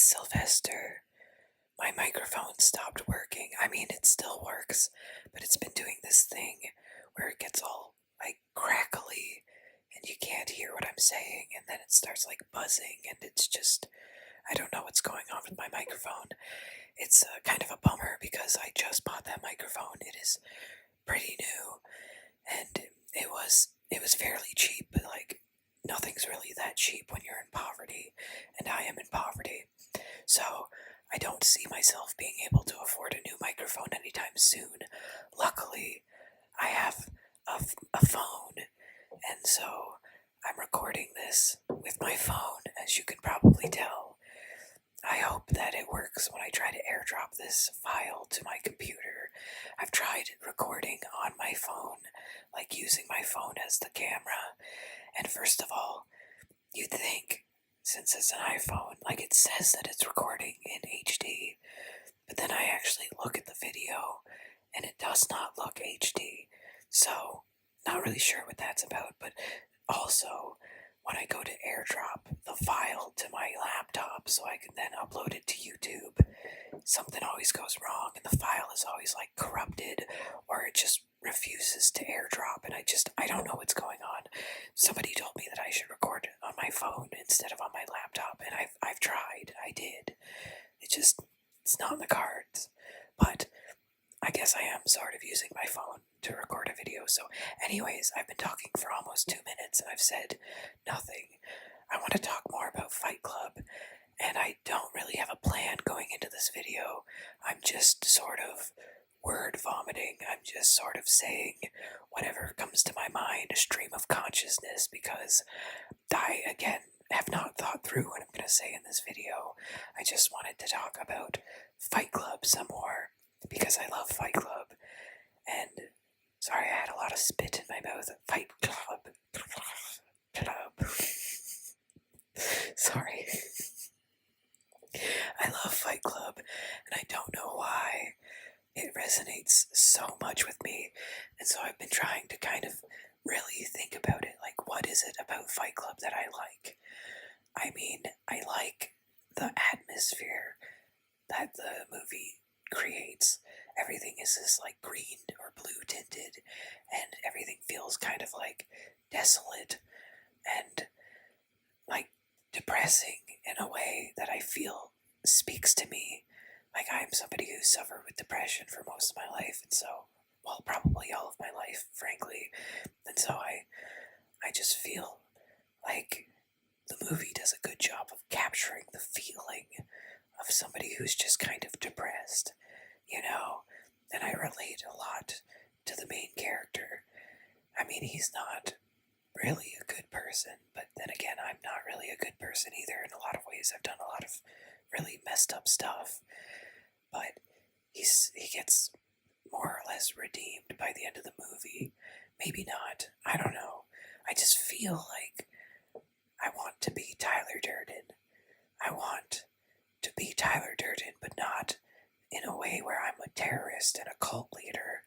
It's Sylvester. My microphone stopped working. I mean, it still works, but it's been doing this thing where it gets all like crackly and you can't hear what I'm saying, and then it starts like buzzing, and it's just, I don't know what's going on with my microphone. It's kind of a bummer because I just bought that microphone. It is pretty new, and it was fairly cheap, but like nothing's really that cheap when you're in poverty, and I am in poverty. So I don't see myself being able to afford a new microphone anytime soon. Luckily, I have a phone, and so I'm recording this with my phone, as you can probably tell. I hope that it works when I try to airdrop this file to my computer. I've tried recording on my phone, like using my phone as the camera, and first of all, you'd think, since it's an iPhone, like it says that it's recording in HD, but then I actually look at the video and it does not look HD. So, not really sure what that's about, but also, when I go to airdrop the file to my laptop so I can then upload it to YouTube, something always goes wrong and the file is always like corrupted, or it just refuses to airdrop, and I don't know what's going on. Somebody told me that I should record on my phone instead of on my laptop, and I've tried. I did. It's not in the cards. But I guess I am sort of using my phone to record a video. So anyways, I've been talking for almost 2 minutes and I've said nothing. I want to talk more about Fight Club, and I don't really have a plan going into this video. I'm just sort of word vomiting. I'm just sort of saying whatever comes to my mind, a stream of consciousness, because I, again, have not thought through what I'm going to say in this video. I just wanted to talk about Fight Club some more, because I love Fight Club. And sorry, I had a lot of spit in my mouth. Fight Club. Club. Sorry. I love Fight Club, and I don't know why. It resonates so much with me, and so I've been trying to kind of really think about it. Like, what is it about Fight Club that I like? I mean, I like the atmosphere that the movie creates. Everything is this like green or blue tinted, and everything feels kind of like desolate and like depressing in a way that I feel speaks to me. Like, I'm somebody who suffered with depression for most of my life, and so, well, probably all of my life, frankly. And so I just feel like the movie does a good job of capturing the feeling of somebody who's just kind of depressed, you know? And I relate a lot to the main character. I mean, he's not really a good person, but then again, I'm not really a good person either. In a lot of ways, I've done a lot of really messed up stuff, but he gets more or less redeemed by the end of the movie. Maybe not. I don't know. I just feel like I want to be Tyler Durden. I want to be Tyler Durden, but not in a way where I'm a terrorist and a cult leader.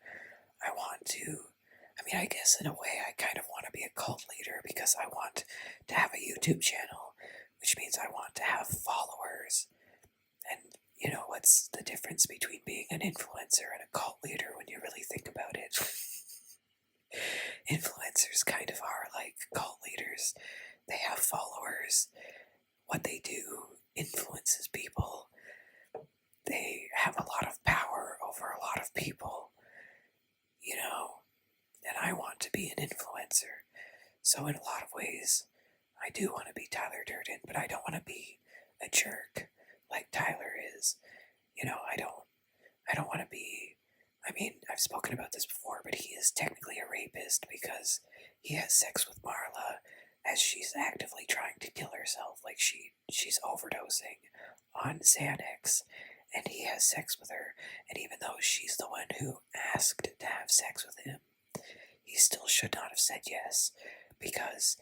I want to, I mean, I guess in a way I kind of want to be a cult leader because I want to have a YouTube channel, which means I want to have followers. And you know, what's the difference between being an influencer and a cult leader when you really think about it? Influencers kind of are like cult leaders. They have followers. What they do influences people. They have a lot of power over a lot of people, you know, and I want to be an influencer. So in a lot of ways, I do want to be Tyler Durden, but I don't want to be a jerk like Tyler is. You know, I don't want to be, I mean, I've spoken about this before, but he is technically a rapist because he has sex with Marla as she's actively trying to kill herself. Like, she's overdosing on Xanax, and he has sex with her, and even though she's the one who asked to have sex with him, he still should not have said yes, because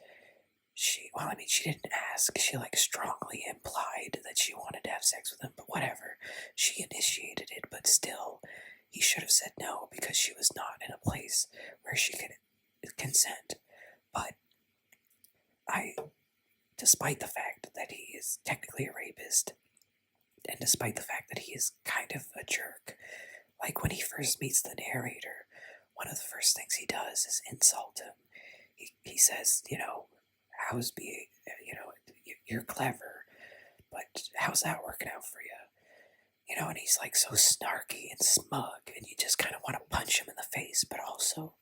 well, I mean, she didn't ask. She, like, strongly implied that she wanted to have sex with him, but whatever. She initiated it, but still, he should have said no because she was not in a place where she could consent. But despite the fact that he is technically a rapist, and despite the fact that he is kind of a jerk, like when he first meets the narrator, one of the first things he does is insult him. He says, how's being, you're clever, but how's that working out for you? And he's like so snarky and smug, and you just kind of want to punch him in the face, but also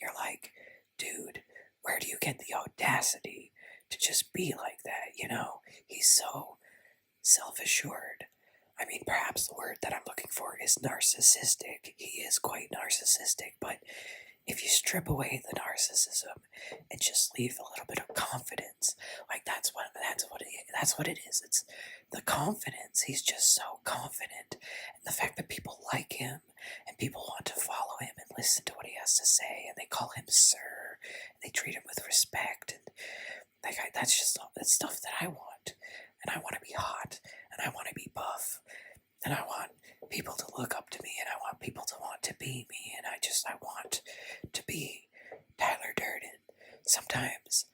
you're like, dude, where do you get the audacity to just be like that? He's so self assured. I mean, perhaps the word that I'm looking for is narcissistic. He is quite narcissistic, but if you strip away the narcissism and just leave a little bit of confidence, like that's what it is. It's the confidence. He's just so confident, and the fact that people like him and people want to follow him and listen to what he has to say, and they call him sir, and they treat him with respect, and that's stuff that I want, and I want to be hot, and I want to be buff, and I want people to look up to me, and I want people to want to be me, and I want to be Tyler Durden. Sometimes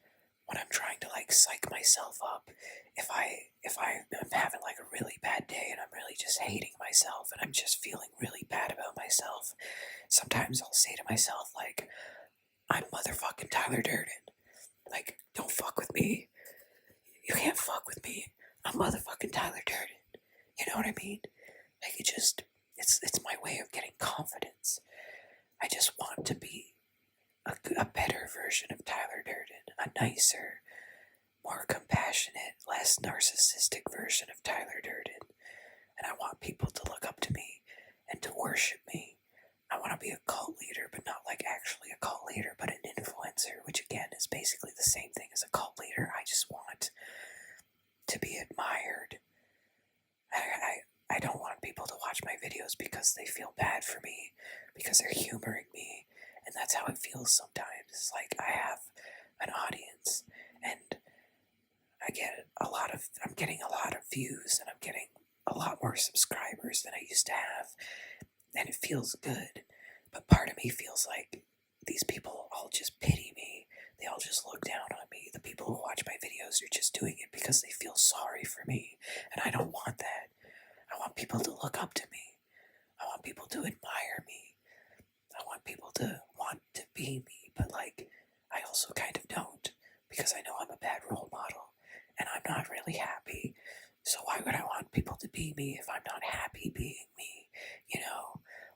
when I'm trying to like psych myself up, if I'm having like a really bad day and I'm really just hating myself and I'm just feeling really bad about myself, sometimes I'll say to myself like, I'm motherfucking Tyler Durden. Like, don't fuck with me. You can't fuck with me. I'm motherfucking Tyler Durden. You know what I mean? Like it's my way of getting confidence. I just want to be a better version of Tyler Durden, a nicer, more compassionate, less narcissistic version of Tyler Durden. And I want people to look up to me and to worship me. I want to be a cult leader, but not like actually a cult leader, but an influencer, which again is basically the same thing as a cult leader. I just want to be admired. I don't want people to watch my videos because they feel bad for me, because they're humoring me, and that's how it feels sometimes. It's like I have an audience, and I'm getting a lot of views, and I'm getting a lot more subscribers than I used to have, and it feels good. But part of me feels like these people all just pity me. They all just look down on me. The people who watch my videos are just doing it because they feel sorry for me, and I don't want that. I want people to look up to me. I want people to admire me. I want people to want to be me, but like, I also kind of don't, because I know I'm a bad role model, and I'm not really happy. So why would I want people to be me if I'm not happy being me?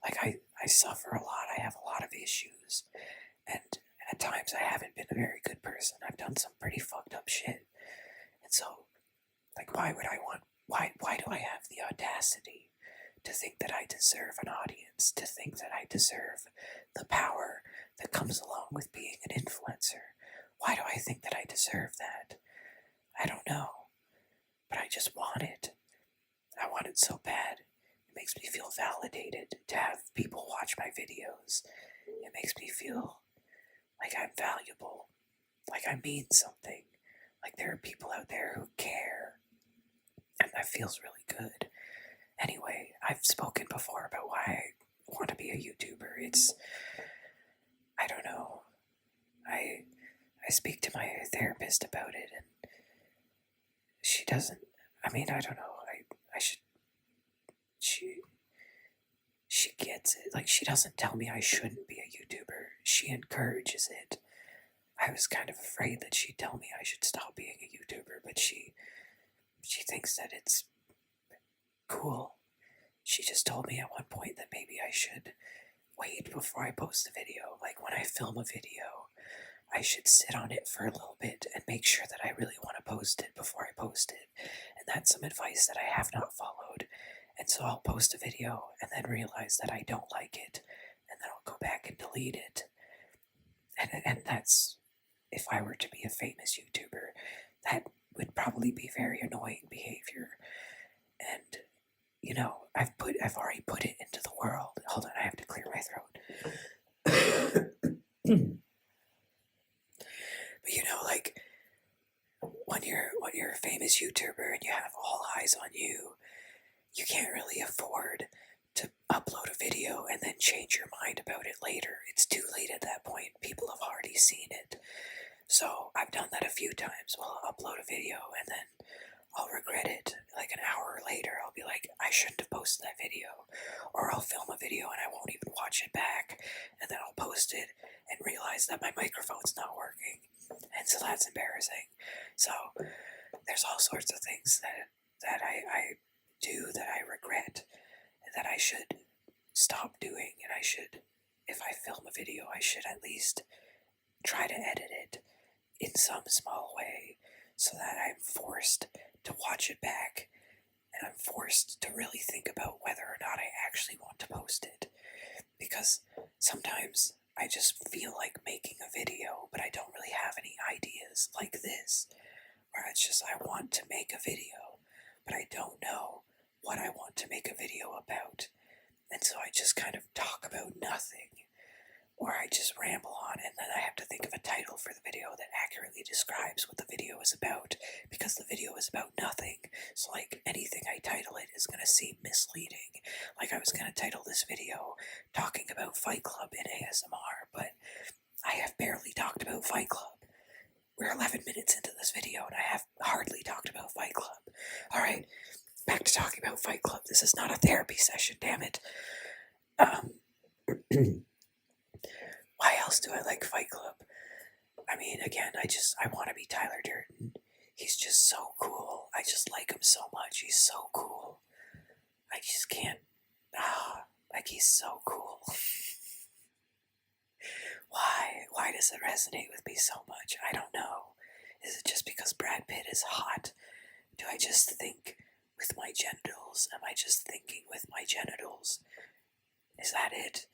Like I suffer a lot. I have a lot of issues, and at times I haven't been a very good person. I've done some pretty fucked up shit, and so like, why do I have the audacity to think that I deserve an audience, to think that I deserve the power that comes along with being an influencer? Why do I think that I deserve that? I don't know, but I just want it. I want it so bad. It makes me feel validated to have people watch my videos. It makes me feel like I'm valuable, like I mean something, like there are people out there who care, and that feels really good. Anyway, I've spoken before about why I want to be a YouTuber. I don't know. I speak to my therapist about it, and she doesn't. I mean, I don't know. I should. She gets it. Like, she doesn't tell me I shouldn't be a YouTuber. She encourages it. I was kind of afraid that she'd tell me I should stop being a YouTuber, but she thinks that it's cool. She just told me at one point that maybe I should wait before I post a video. Like, when I film a video, I should sit on it for a little bit and make sure that I really want to post it before I post it. And that's some advice that I have not followed. And so I'll post a video and then realize that I don't like it, and then I'll go back and delete it. And that's, if I were to be a famous YouTuber, that would probably be very annoying behavior. And I've already put it into the world. Hold on, I have to clear my throat. But like, when you're a famous YouTuber and you have all eyes on you, you can't really afford to upload a video and then change your mind about it later. It's too late at that point. People have already seen it. So I've done that a few times. Well, I'll upload a video and then I'll regret it. Like an hour later, I'll be like, that's embarrassing. So there's all sorts of things that I do that I regret, that I should stop doing, and I should, if I film a video, I should at least try to edit it in some small way so that I'm forced to watch it back and I'm forced to really think about whether or not I actually want to post it. Because sometimes I just feel like making a video, but I don't really have any ideas like this, where it's just I want to make a video, but I don't know what I want to make a video about. And so I just kind of talk about nothing, or I just ramble on, and then I have to think of a title for the video that accurately describes what the video is about, because the video is about nothing. So like anything I title it is going to seem misleading. Like I was going to title this video talking about Fight Club in ASMR, but I have barely talked about Fight Club. We're 11 minutes into this video and I have hardly talked about Fight Club. Alright, back to talking about Fight Club. This is not a therapy session, damn it. Why else do I like Fight Club? I mean, again, I want to be Tyler Durden. He's just so cool. I just like him so much. He's so cool. I just can't, like he's so cool. Why does it resonate with me so much? I don't know. Is it just because Brad Pitt is hot? Do I just think with my genitals? Am I just thinking with my genitals? Is that it?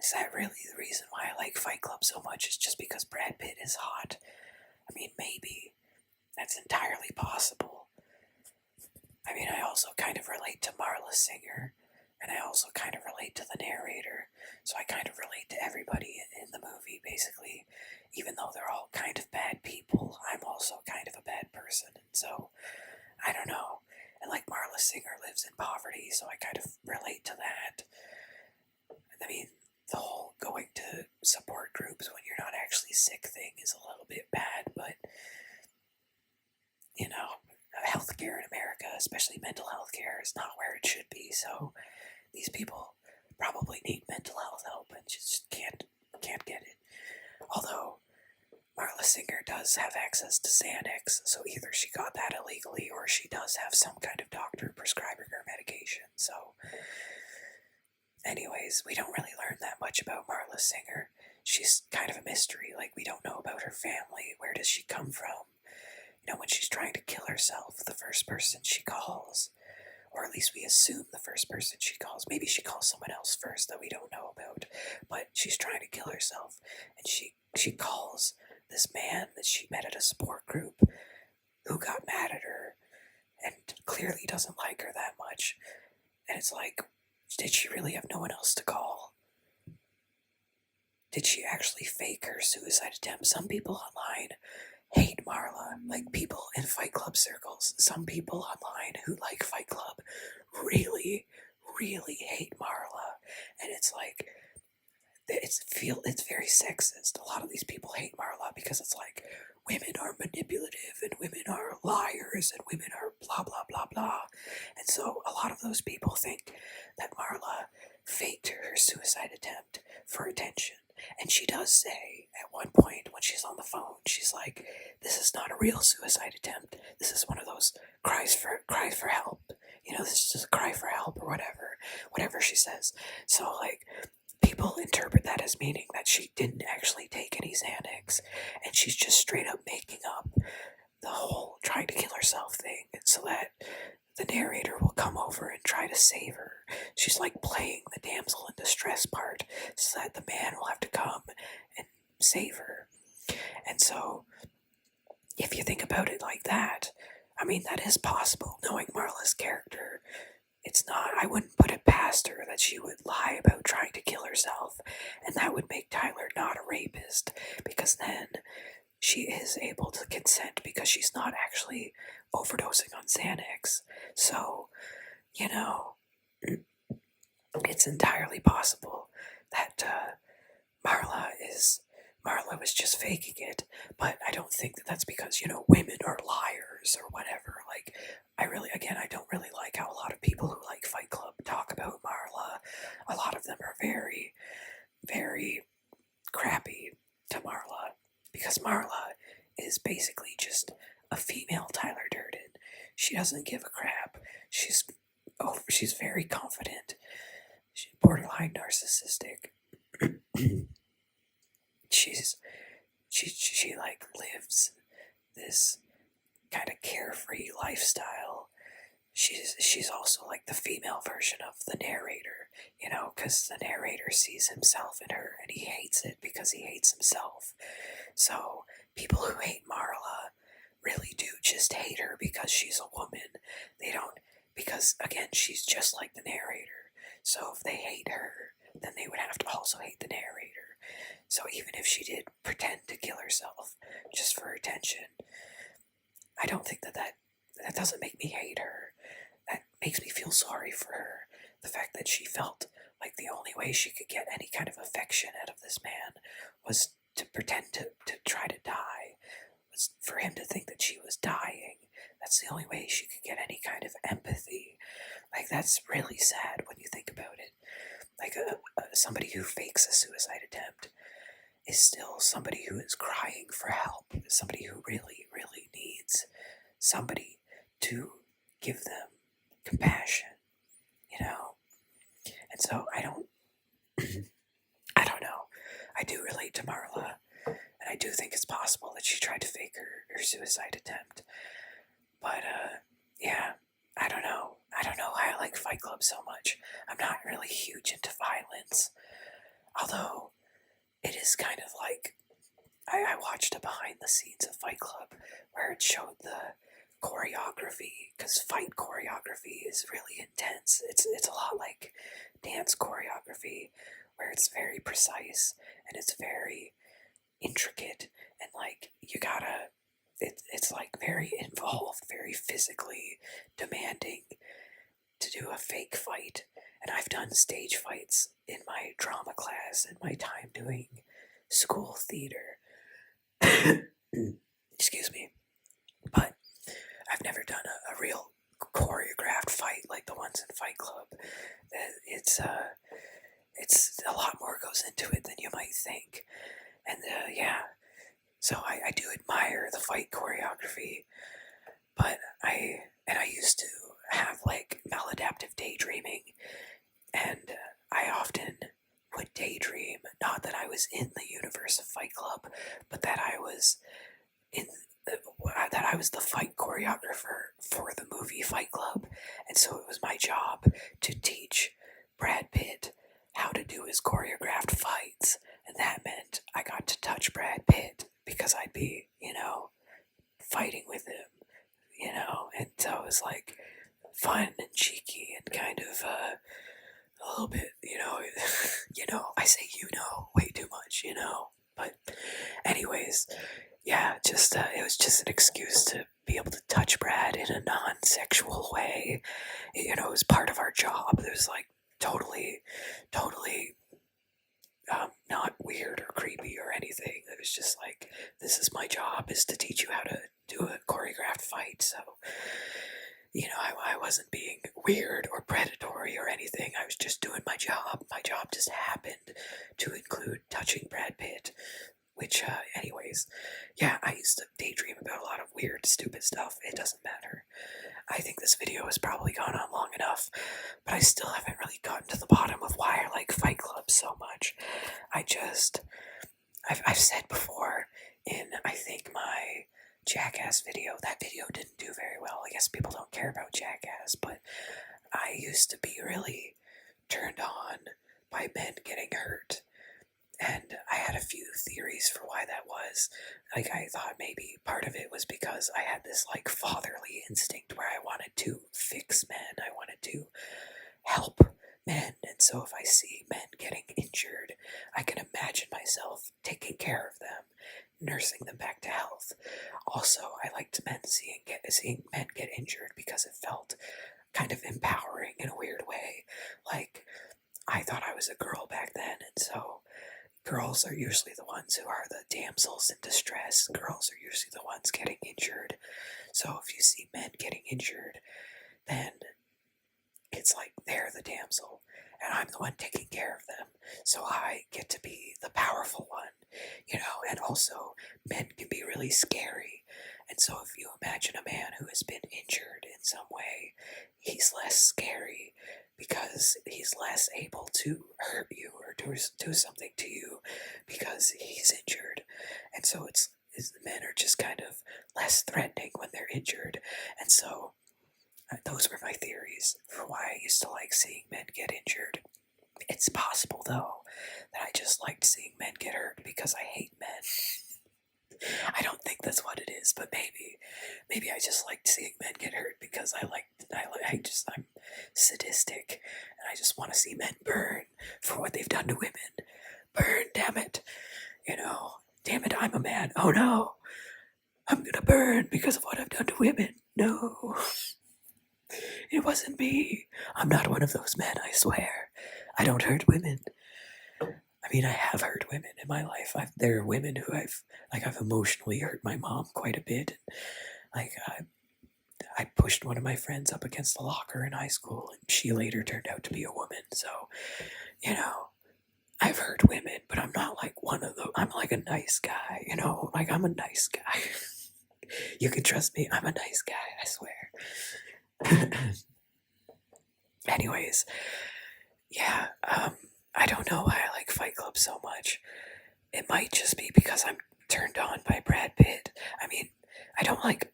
Is that really the reason why I like Fight Club so much? Is just because Brad Pitt is hot? I mean, maybe. That's entirely possible. I mean, I also kind of relate to Marla Singer, and I also kind of relate to the narrator, so I kind of relate to everybody in the movie, basically. Even though they're all kind of bad people, I'm also kind of a bad person, and so, I don't know. And like Marla Singer lives in poverty, so I kind of relate to that. I mean, the whole going to support groups when you're not actually sick thing is a little bit bad, but, you know, healthcare in America, especially mental health care, is not where it should be, so these people probably need mental health help and just can't get it. Although, Marla Singer does have access to Xanax, so either she got that illegally or she does have some kind of doctor prescribing her medication, so anyways, we don't really learn that much about Marla Singer. She's kind of a mystery, like we don't know about her family, where does she come from? You know, when she's trying to kill herself, the first person she calls, or at least we assume the first person she calls, maybe she calls someone else first that we don't know about, but she's trying to kill herself, and she calls this man that she met at a support group who got mad at her and clearly doesn't like her that much, and it's like, did she really have no one else to call? Did she actually fake her suicide attempt? Some people online hate Marla, like people in Fight Club circles. Some people online who like Fight Club really, really hate Marla, and it's like it's very sexist. A lot of these people hate Marla because it's like women are manipulative and women are liars and women are blah blah blah blah, and so a lot of those people think that Marla faked her suicide attempt for attention. And she does say at one point when she's on the phone, she's like, "This is not a real suicide attempt. This is one of those cries for help. You know, this is just a cry for help or whatever she says." So like, people interpret that as meaning that she didn't actually take any Xanax, and she's just straight up making up the whole trying to kill herself thing, so that the narrator will come over and try to save her. She's like playing the damsel in distress part so that the man will have to come and save her. And so, if you think about it like that, I mean, that is possible. Knowing Marla's character, it's not, I wouldn't put it past her that she would lie about trying to kill herself, and that would make Tyler not a rapist, because then she is able to consent because she's not actually overdosing on Xanax. So, you know, it's entirely possible that Marla was just faking it, but I don't think that that's because, you know, women are liars or whatever. Like, I don't really like how a lot of people who like Fight Club talk about Marla. A lot of them are very, very crappy to Marla, because Marla is doesn't give a crap. She's very confident. She's borderline narcissistic. she's she like lives this kind of carefree lifestyle. She's also like the female version of the narrator, because the narrator sees himself in her and he hates it because he hates himself. So people who hate Marla really do just hate her because she's a woman. They don't, because again, she's just like the narrator. So if they hate her, then they would have to also hate the narrator. So even if she did pretend to kill herself just for attention, I don't think that doesn't make me hate her. That makes me feel sorry for her. The fact that she felt like the only way she could get any kind of affection out of this man was to pretend to try to die, was for him to think that she was dying. That's the only way she could get any kind of empathy. Like, that's really sad when you think about it. Like, somebody who fakes a suicide attempt is still somebody who is crying for help, somebody who really, really needs somebody to give them compassion, And so I don't know. I do relate to Marla, and I do think it's possible that she tried to fake her suicide attempt. But, yeah, I don't know. I don't know why I like Fight Club so much. I'm not really huge into violence. Although, it is kind of like, I watched a behind the scenes of Fight Club where it showed the choreography, because fight choreography is really intense. It's a lot like dance choreography, where it's very precise and it's very intricate, and like you gotta, it's like very involved, very physically demanding to do a fake fight. And I've done stage fights in my drama class in my time doing school theater. Excuse me. But I've never done a real choreographed fight like the ones in Fight Club. It's a lot more goes into it than you might think. And yeah, so I do admire the fight choreography, but I used to have like maladaptive daydreaming, and I often would daydream not that I was in the universe of Fight Club, but that I was in that I was the fight choreographer for the movie Fight Club, and so it was my job to teach Brad Pitt how to do his choreographed fights, and that meant I got to touch Brad Pitt because I'd be, fighting with him, and so it was like fun and cheeky and kind of a little bit, I say way too much, but anyways, yeah, just it was just an excuse to be able to touch Brad in a non-sexual way. It was part of our job. It was like totally, totally not weird or creepy or anything. It was just like, this is my job, is to teach you how to do a choreographed fight. So, I wasn't being weird or predatory or anything. I was just doing my job. My job just happened to include touching Brad Pitt. Which, anyways, yeah, I used to daydream about a lot of weird, stupid stuff. It doesn't matter. I think this video has probably gone on long enough, but I still haven't really gotten to the bottom of why I like Fight Club so much. I've said before in, I think, my Jackass video, that video didn't do very well. I guess people don't care about Jackass, but I used to be really turned on by men getting hurt. And I had a few theories for why that was. Like, I thought maybe part of it was because I had this, like, fatherly instinct where I wanted to fix men. I wanted to help men. And so if I see men getting injured, I can imagine myself taking care of them, nursing them back to health. Also, I liked seeing men get injured because it felt kind of empowering in a weird way. Like, I thought I was a girl back then, and so girls are usually the ones who are the damsels in distress. Girls are usually the ones getting injured. So if you see men getting injured, then it's like they're the damsel, and I'm the one taking care of them. So I get to be the powerful one, and also men can be really scary. And so if you imagine a man who has been injured in some way, he's less scary because he's less able to hurt you or do something to you because he's injured. And so men are just kind of less threatening when they're injured. And so those were my theories for why I used to like seeing men get injured. It's possible, though, that I just liked seeing men get hurt because I hate men. I don't think that's what it is, but maybe I just liked seeing men get hurt because I'm sadistic and I just want to see men burn for what they've done to women. Burn, damn it. Damn it, I'm a man. Oh no, I'm gonna burn because of what I've done to women. No, it wasn't me. I'm not one of those men, I swear. I don't hurt women. I mean, I have hurt women in my life. There are women who I've emotionally hurt my mom quite a bit. Like, I pushed one of my friends up against the locker in high school, and she later turned out to be a woman. So, I've hurt women, but I'm not like one of them. I'm like a nice guy, Like, I'm a nice guy. You can trust me. I'm a nice guy, I swear. Anyways, yeah, I don't know why I like Fight Club so much. It might just be because I'm turned on by Brad Pitt. I mean, I don't like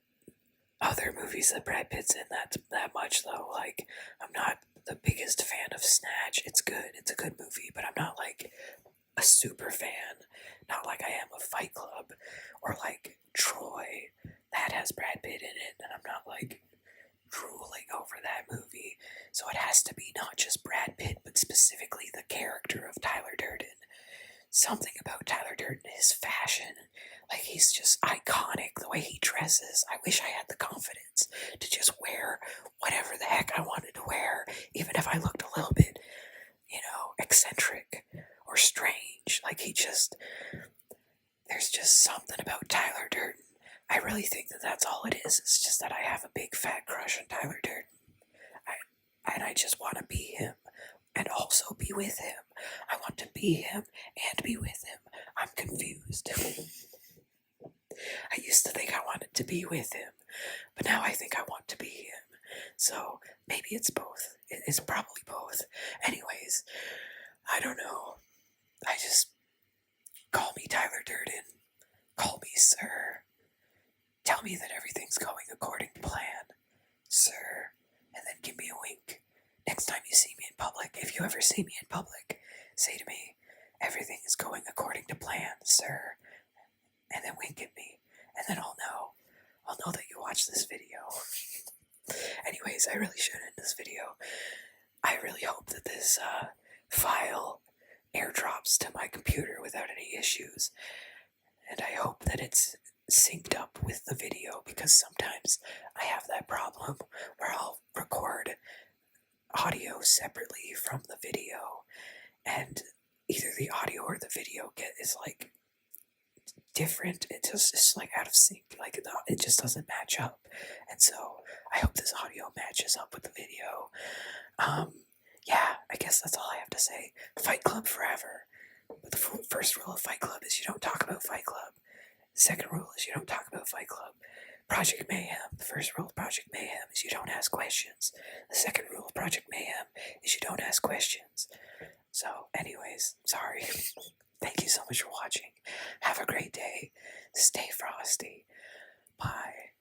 other movies that Brad Pitt's in that much, though. Like, I'm not the biggest fan of Snatch. It's good. It's a good movie, but I'm not like a super fan. Not like I am of Fight Club or like Troy. That has Brad Pitt in it, and I'm not like drooling over that movie. So it has to be not just Brad Pitt, but specifically the character of Tyler Durden. Something about Tyler Durden, his fashion, like he's just iconic, the way he dresses. I wish I had the confidence to just wear whatever the heck I wanted to wear, even if I looked a little bit, eccentric or strange. Like there's just something about Tyler Durden. I really think that that's all it is. It's just that I have a big fat crush on Tyler Durden. And I just want to be him and also be with him. I want to be him and be with him. I'm confused. I used to think I wanted to be with him, but now I think I want to be him. So maybe it's both. It's probably both. Anyways, I don't know. I just call me Tyler Durden. Call me sir. Tell me that everything's going according to plan, sir, and then give me a wink. Next time you see me in public, if you ever see me in public, say to me, everything is going according to plan, sir, and then wink at me, and then I'll know that you watched this video. Anyways, I really should end this video. I really hope that this file airdrops to my computer without any issues, and I hope that it's synced up with the video, because sometimes I have that problem where I'll record audio separately from the video, and either the audio or the video is like different. It's like out of sync. Like it just doesn't match up, and so I hope this audio matches up with the video. Yeah, I guess that's all I have to say. Fight Club forever. But the first rule of Fight Club is you don't talk about Fight Club. The second rule is you don't talk about Fight Club. Project Mayhem. The first rule of Project Mayhem is you don't ask questions. The second rule of Project Mayhem is you don't ask questions. So, anyways, sorry. Thank you so much for watching. Have a great day. Stay frosty. Bye.